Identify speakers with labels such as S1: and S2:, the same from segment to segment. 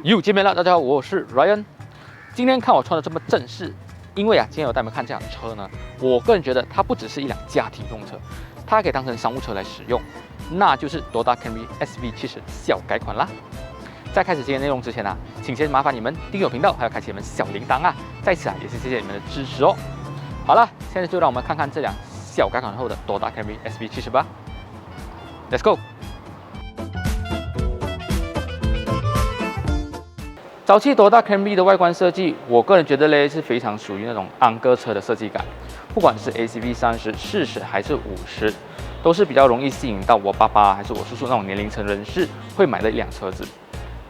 S1: 又见面了，大家好，我是 Ryan。今天看我穿的这么正式，因为今天我带你们看这辆车呢，我个人觉得它不只是一辆家庭用车，它可以当成商务车来使用，那就是 Toyota Camry SV70小改款啦。在开始今天内容之前请先麻烦你们订阅我频道，还有开启你们小铃铛在此也是谢谢你们的支持哦。好了，现在就让我们看看这辆小改款后的 Toyota Camry SV70吧。Let's go。早期Toyota Camry的外观设计，我个人觉得是非常属于那种昂哥车的设计感，不管是 ACV 30、40还是50，都是比较容易吸引到我爸爸还是我叔叔那种年龄层人士会买的一辆车子。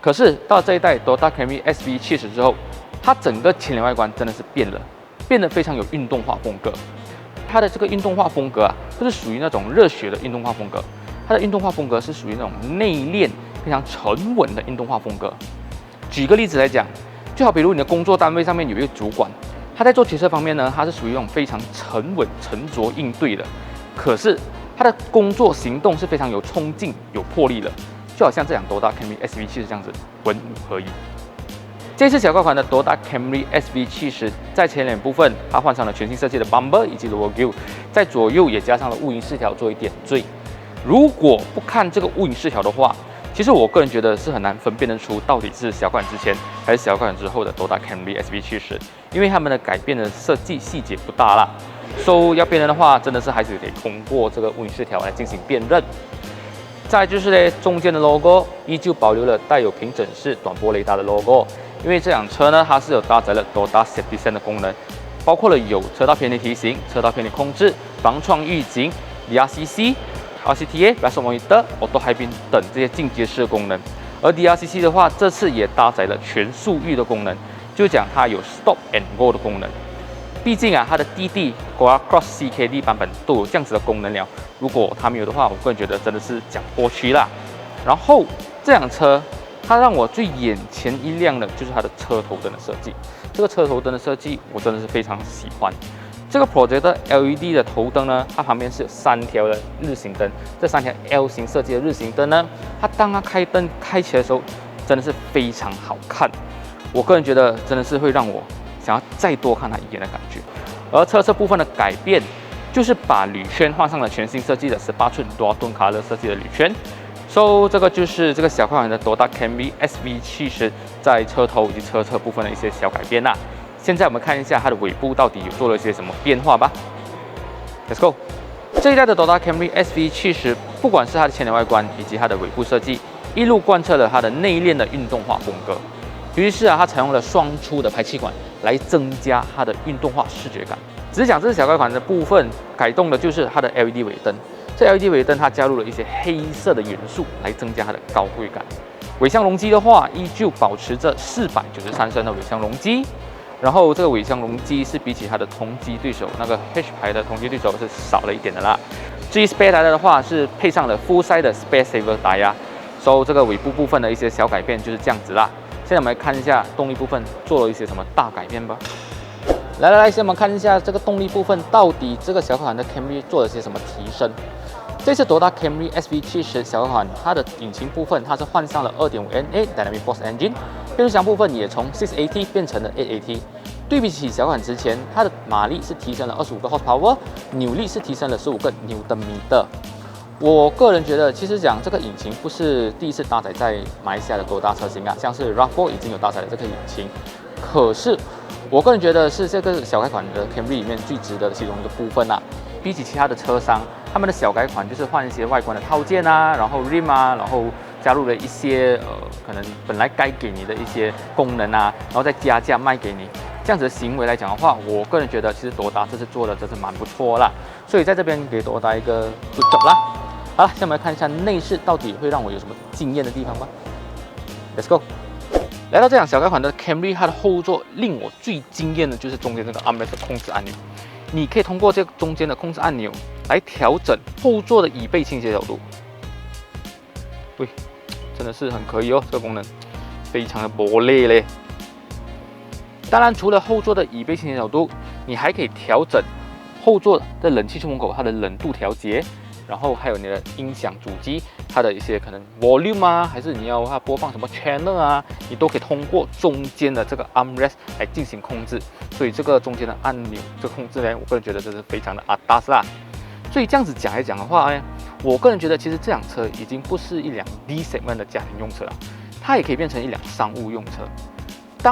S1: 可是到这一代Toyota Camry SV70之后，它整个前脸外观真的是变得非常有运动化风格。它的这个运动化风格不是属于那种热血的运动化风格，它的运动化风格是属于那种内敛、非常沉稳的运动化风格。举个例子来讲，就好比如你的工作单位上面有一个主管，他在做决策方面呢，他是属于那种非常沉稳、沉着应对的，可是他的工作行动是非常有冲劲、有魄力的，就好像这辆Toyota Camry SV70这样子，文武合一。这次小改款的Toyota Camry SV70，在前脸部分它换上了全新设计的 bumper 以及 lower grille， 在左右也加上了雾云饰条做一点缀。如果不看这个雾云饰条的话，其实我个人觉得是很难分辨得出到底是小改款之前还是小改款之后的Toyota Camry SV70，因为他们的改变的设计细节不大啦，要辨认的话，真的是还是得通过这个雾云饰条来进行辨认。再就是中间的 logo 依旧保留了带有平整式短波雷达的 logo， 因为这辆车呢，它是有搭载了Toyota Safety Sense 的功能，包括了有车道偏离提醒、车道偏离控制、防撞预警、DRCC、RCTA、Rear Monitor、Auto High Beam 等这些进阶式的功能。而 DRCC 的话，这次也搭载了全速域的功能，就讲它有 Stop and Go 的功能。毕竟它的弟弟 Corolla Cross CKD 版本都有这样子的功能了，如果它没有的话，我个人觉得真的是讲过去啦。然后这辆车，它让我最眼前一亮的就是它的车头灯的设计。这个车头灯的设计，我真的是非常喜欢。这个 Projector LED 的头灯呢，它旁边是有3条的日行灯，这3条 L 型设计的日行灯呢，当它开灯开起来的时候，真的是非常好看。我个人觉得真的是会让我想要再多看它一眼的感觉。而车侧部分的改变，就是把铝圈换上了全新设计的18寸 Dual Tone Color 设计的铝圈。这个就是这个小改款的Toyota Camry SV70在车头以及车侧部分的一些小改变现在我们看一下它的尾部到底有做了一些什么变化吧。Let's go。这一代的Toyota Camry SV70，不管是它的前脸外观以及它的尾部设计，一路贯彻了它的内敛的运动化风格。于是它采用了双出的排气管来增加它的运动化视觉感。只是讲这次小改款的部分改动的就是它的 LED 尾灯。这 LED 尾灯它加入了一些黑色的元素来增加它的高贵感。尾箱容积的话，依旧保持着493升的尾箱容积。然后这个尾箱容积是比起它的同级对手那个 H 牌的同级对手是少了一点的啦。至于 spare tire 的话，是配上了 full size 的 spare saver tire。这个尾部部分的一些小改变就是这样子啦。现在我们来看一下动力部分做了一些什么大改变吧。来，现在我们看一下这个动力部分到底这个小改款的 Camry 做了些什么提升。这次Toyota Camry SV70小改款，它的引擎部分它是换上了 2.5NA Dynamic Force Engine， 变速箱部分也从 6AT 变成了 8AT。对比起小改款之前，它的马力是提升了25个 horsepower， 扭力是提升了15个Nm。我个人觉得，其实讲这个引擎不是第一次搭载在马来西亚的多大车型像是 RAV4 已经有搭载了这个引擎，可是我个人觉得是这个小改款的 Camry 里面最值得的其中一个部分比起其他的车商，他们的小改款就是换一些外观的套件然后 rim 然后加入了一些可能本来该给你的一些功能然后再加价卖给你。这样子的行为来讲的话，我个人觉得其实Toyota这次做的真是蛮不错啦，所以在这边给Toyota一个 good job 啦。好了，现在我们来看一下内饰到底会让我有什么惊艳的地方吧。Let's go。来到这辆小改款的 Camry， 它的后座令我最惊艳的就是中间这个 armrest 的控制按钮。你可以通过这个中间的控制按钮来调整后座的椅背倾斜角度。对，真的是很可以这个功能非常的薄烈嘞。当然，除了后座的椅背倾斜角度，你还可以调整后座的冷气出风口它的冷度调节，然后还有你的音响主机，它的一些可能 volume 啊，还是你要它播放什么 channel 啊，你都可以通过中间的这个 armrest 来进行控制。所以这个中间的按钮这个控制呢，我个人觉得这是非常的atas啦。所以这样子讲来讲的话呢，我个人觉得其实这辆车已经不是一辆 D segment 的家庭用车了，它也可以变成一辆商务用车。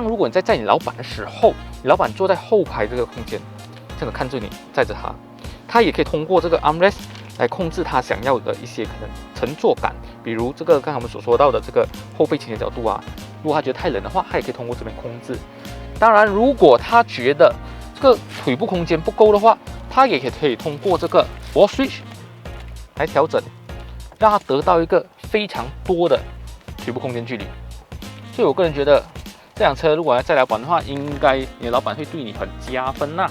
S1: 如果你在你老板的时候，你老板坐在后排这个空间，这样子看着你载着他也可以通过这个 armrest 来控制他想要的一些可能乘坐感，比如这个刚才我们所说到的这个后背倾斜角度啊，如果他觉得太冷的话，他也可以通过这边控制。当然，如果他觉得这个腿部空间不够的话，他也可以通过这个 wall switch 来调整，让他得到一个非常多的腿部空间距离。所以我个人觉得，这辆车如果要载老板的话，应该你的老板会对你很加分呐。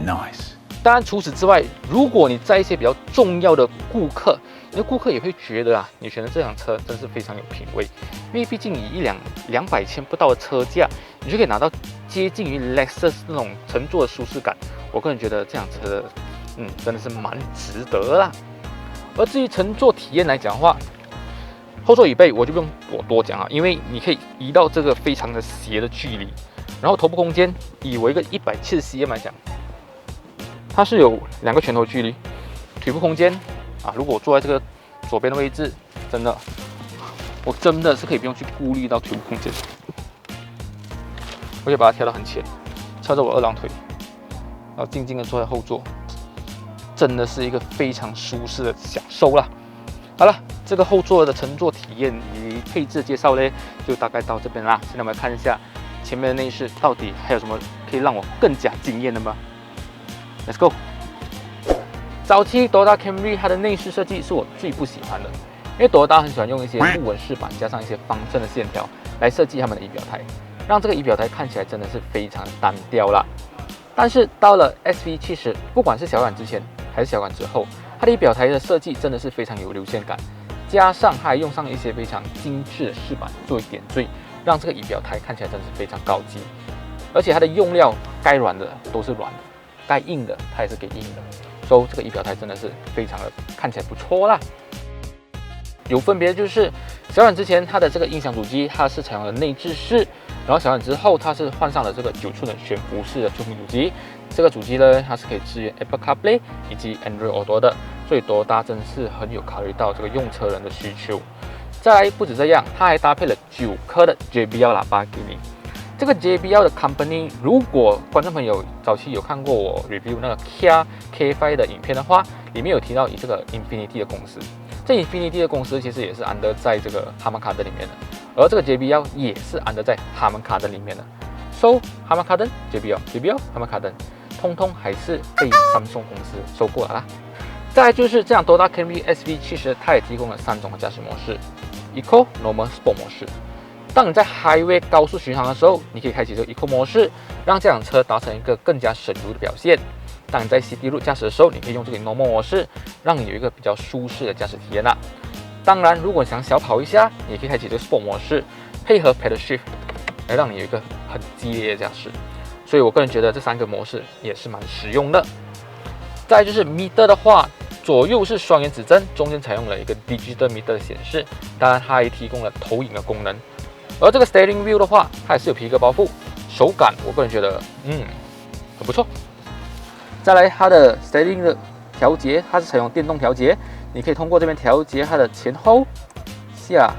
S1: Nice。当然，除此之外，如果你在一些比较重要的顾客，你的顾客也会觉得啊，你选的这辆车真是非常有品味，因为毕竟你一辆200千不到的车价，你就可以拿到接近于 Lexus 那种乘坐的舒适感。我个人觉得这辆车，真的是蛮值得啦。而至于乘坐体验来讲的话，后座椅背我就不用我多讲啊，因为你可以移到这个非常的斜的距离，然后头部空间以我一个170cm来讲。它是有2个拳头距离，腿部空间啊，如果我坐在这个左边的位置，我真的是可以不用去顾虑到腿部空间，我可以把它调到很前，翘着我2郎腿，然后静静的坐在后座，真的是一个非常舒适的享受啦。好了，这个后座的乘坐体验以及配置介绍呢，就大概到这边啦。现在我们来看一下前面的内饰，到底还有什么可以让我更加惊艳的吗？Let's go。早期 Toyota Camry 它的内饰设计是我最不喜欢的，因为 Toyota 很喜欢用一些木纹饰板加上一些方正的线条来设计他们的仪表台，让这个仪表台看起来真的是非常单调啦。但是到了 SV70，不管是小改之前还是小改之后，它的仪表台的设计真的是非常有流线感，加上它还用上一些非常精致的饰板作为点缀，让这个仪表台看起来真的是非常高级。而且它的用料该软的都是软的。该硬的它也是给硬的，所以这个仪表台真的是非常的看起来不错啦。有分别就是小改之前它的这个音响主机它是采用了内置式，然后小改之后它是换上了这个9寸的悬浮式的触屏主机。这个主机呢，它是可以支援 Apple CarPlay 以及 Android Auto 的，所以Toyota真是很有考虑到这个用车人的需求。再来不止这样，它还搭配了9颗的 JBL 喇叭给你。这个 JBL 的 company， 如果观众朋友早期有看过我 review 那个 Kia K5 的影片的话，里面有提到这个 Infiniti 的公司。这 Infiniti 的公司其实也是under在这个 Harman Kardon 里面的，而这个 JBL 也是under在 Harman Kardon 里面的。So Harman Kardon JBL Harman Kardon， 通通还是被 Samsung 公司收购了啦。再来就是这样 Toyota Camry SV70， 它也提供了3种的驾驶模式 ：Eco、Normal、Sport 模式。当你在 Highway 高速巡航的时候，你可以开启这个 Eco 模式，让这辆车达成一个更加省油的表现。当你在 City Road 驾驶的时候，你可以用这个 Normal 模式，让你有一个比较舒适的驾驶体验啦。当然，如果你想小跑一下，你也可以开启这个 Sport 模式，配合 Pedal Shift 来让你有一个很激烈的驾驶。所以我个人觉得这3个模式也是蛮实用的。再来就是 Meter 的话，左右是双眼指针，中间采用了一个 Digital Meter 的显示，当然它也提供了投影的功能。而这个 Steering Wheel 的话，它也是有皮革包覆，手感我个人觉得很不错。再来它的 Steering 的调节，它是采用电动调节，你可以通过这边调节它的前后、下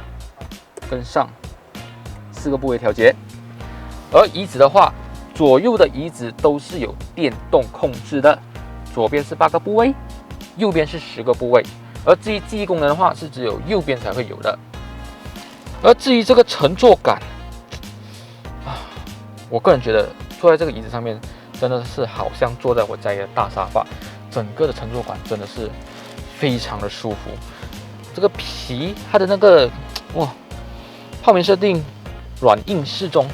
S1: 跟上4个部位调节。而椅子的话，左右的椅子都是有电动控制的，左边是8个部位，右边是10个部位。而至于记忆功能的话，是只有右边才会有的。而至于这个乘坐感我个人觉得坐在这个椅子上面真的是好像坐在我家里的大沙发，整个的乘坐感真的是非常的舒服。这个皮它的那个泡棉设定软硬适中，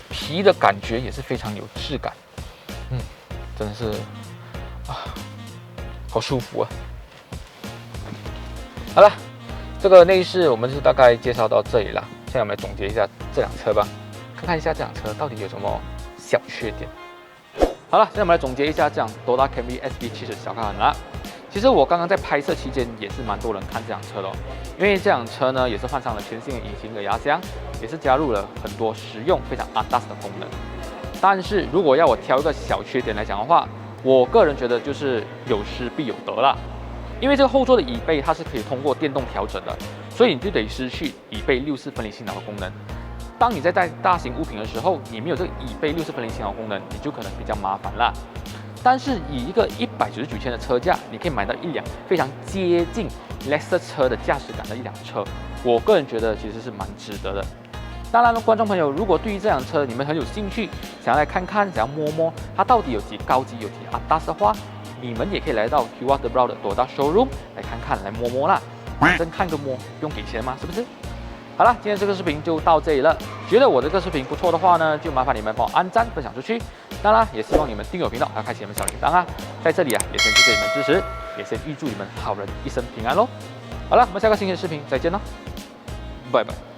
S1: 皮的感觉也是非常有质感，真的是好舒服啊。好了，这个内饰我们就大概介绍到这里了。现在我们来总结一下这辆车吧，看一下这辆车到底有什么小缺点。好了，现在我们来总结一下这辆 Toyota Camry SV70 小改款啦。其实我刚刚在拍摄期间也是蛮多人看这辆车的哦，因为这辆车呢也是换上了全新的引擎的压箱，也是加入了很多实用非常 ADAS 的功能。但是如果要我挑一个小缺点来讲的话，我个人觉得就是有失必有得啦。因为这个后座的椅背它是可以通过电动调整的，所以你就得失去椅背64分离心脑的功能。当你在带大型物品的时候，你没有这个椅背60分离心脑功能，你就可能比较麻烦啦。但是以一个199千的车价，你可以买到一辆非常接近 Lexus 车的驾驶感的一辆车，我个人觉得其实是蛮值得的。当然了，观众朋友，如果对于这辆车你们很有兴趣，想要来看看，想要摸摸它到底有几高级、有几ADAS的话，你们也可以来到 Hyundai The Brow 的多大 showroom 来看看、来摸摸啦。反正看个摸，不用给钱嘛，是不是？好了，今天这个视频就到这里了。觉得我这个视频不错的话呢，就麻烦你们帮我按赞、分享出去。当然，也希望你们订阅我频道，还要开启你们小铃铛啊。在这里啊，也先谢谢你们支持，也先预祝你们好人一生平安喽。好了，我们下个星期的视频再见喽，拜拜。